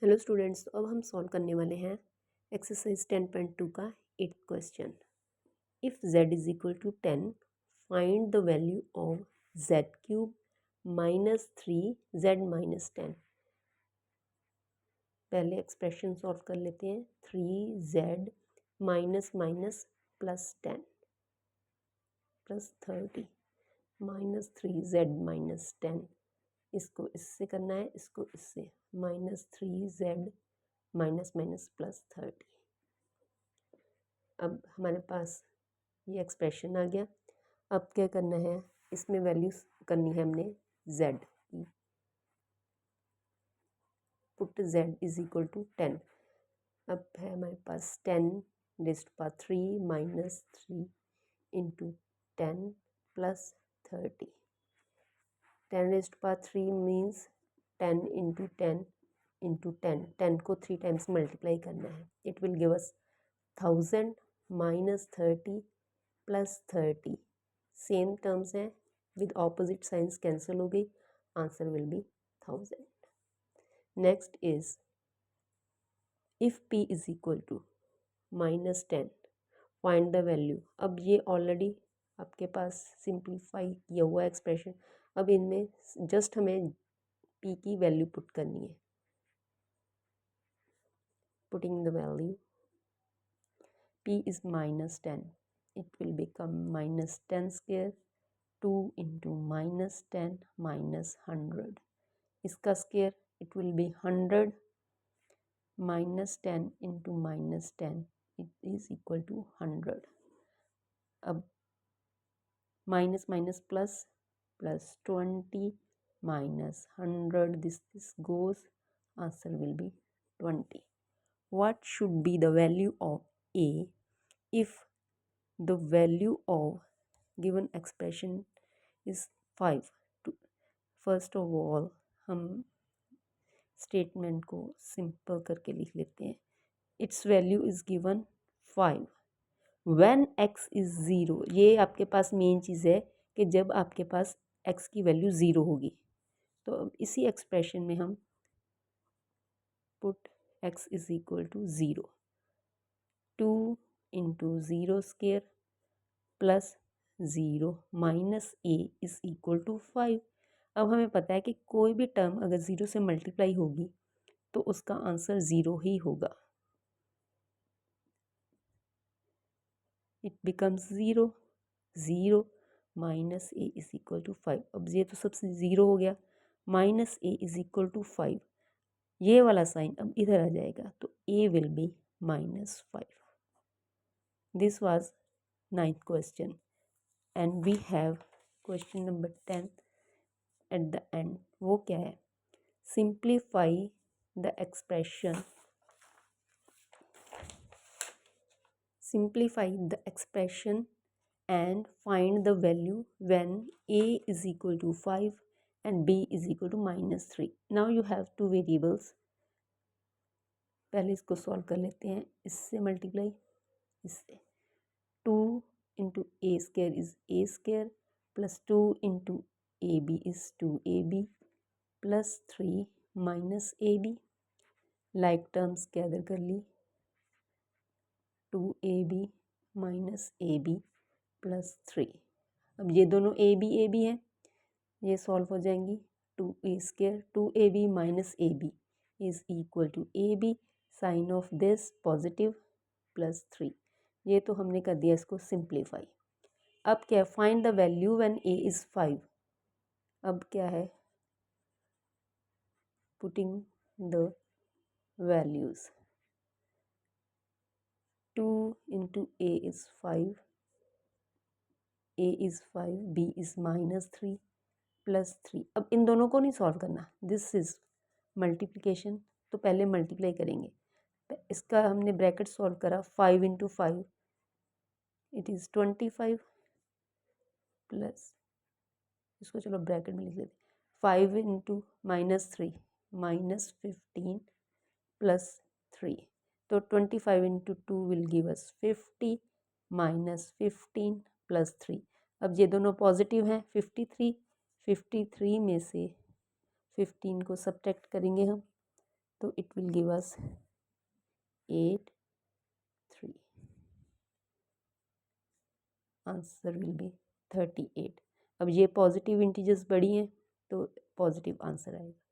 Hello students, तो अब हम सॉल्व करने वाले हैं एक्सरसाइज 10.2 का 8th question. If z is equal to 10 find the value of z cube minus 3z minus 10। पहले एक्सप्रेशन सॉल्व कर लेते हैं। 3z minus minus plus 10 plus 30 minus 3z minus 10। इसको इससे करना है, इसको इससे, minus 3z minus minus plus 30। अब हमारे पास ये एक्सप्रेशन आ गया। अब क्या करना है, इसमें वैल्यूज करनी है हमने z की। Put z is equal to 10। अब है हमारे पास 10 raised power 3 minus 3 into 10 plus 30। 10 raised power 3 means 10 into 10 into 10। 10 को 3 टाइम्स मल्टीप्लाई करना है। It will give us 1000 minus 30 plus 30। Same terms हैं, विद ऑपोजिट साइंस कैंसिल हो गई, answer will be 1000। Next is if p is equal to minus 10 find the value. अब ये already आपके पास simplify किया हुआ एक्सप्रेशन। अब इनमें जस्ट हमें p की वैल्यू पुट करनी है। Putting the value p is minus 10, it will become minus 10 square 2 into minus 10 minus 100. इसका square it will be 100 minus 10 into minus 10, it is equal to 100. अब minus minus plus plus 20 minus 100, this goes, answer will be 20. What should be the value of a if the value of given expression is 5? First of all हम statement को simple करके लिख लेते हैं। It's value is given 5 when x is 0। ये आपके पास main चीज़ है कि जब आपके पास x की वैल्यू 0 होगी। तो अब इसी एक्सप्रेशन में हम put x is equal to 0, 2 into 0 square plus 0 minus a is equal to 5। अब हमें पता है कि कोई भी टर्म अगर 0 से मल्टीप्लाई होगी तो उसका आंसर 0 ही होगा। It becomes 0, 0 minus a is equal to 5। अब ये तो सबसे 0 हो गया, minus a is equal to 5। ये वाला साइन अब इधर आ जाएगा तो a will be minus 5। This was 9th question and we have question number 10 at the end. वो क्या है, simplify the expression, simplify the expression and find the value when a is equal to 5 and b is equal to minus 3. Now you have two variables. पहले इसको solve कर लेते हैं, इससे multiply इससे। 2 into a square is a square plus 2 into a b is 2ab plus 3 minus a b. Like terms gather कर ली, 2ab minus a b plus 3। अब ये दोनों ए बी हैं, ये सॉल्व हो जाएंगी। 2a square 2ab minus a b is equal to a b, sign of this positive plus 3। ये तो हमने कर दिया इसको सिंप्लीफाई। अब क्या है, find the value when a is 5। अब क्या है, putting the values. 2 into a is 5, a is 5, b is minus 3 plus 3। अब इन दोनों को नहीं सॉल्व करना, दिस इज़ मल्टीप्लिकेशन, तो पहले मल्टीप्लाई करेंगे। इसका हमने ब्रैकेट सॉल्व करा, 5 इंटू 5 इट इज़ 25 प्लस, इसको चलो ब्रैकेट में लिख लेते, 5 इंटू माइनस 3 माइनस 15 प्लस 3। तो 25 into 2 will give us 50 minus 15 plus 3। अब ये दोनों पॉजिटिव हैं, 53 में से 15 को सब्ट्रैक्ट करेंगे हम, तो it will give us 8 3, answer will B 38। अब ये पॉजिटिव इंटीजर्स बड़ी हैं तो पॉजिटिव आंसर आएगा।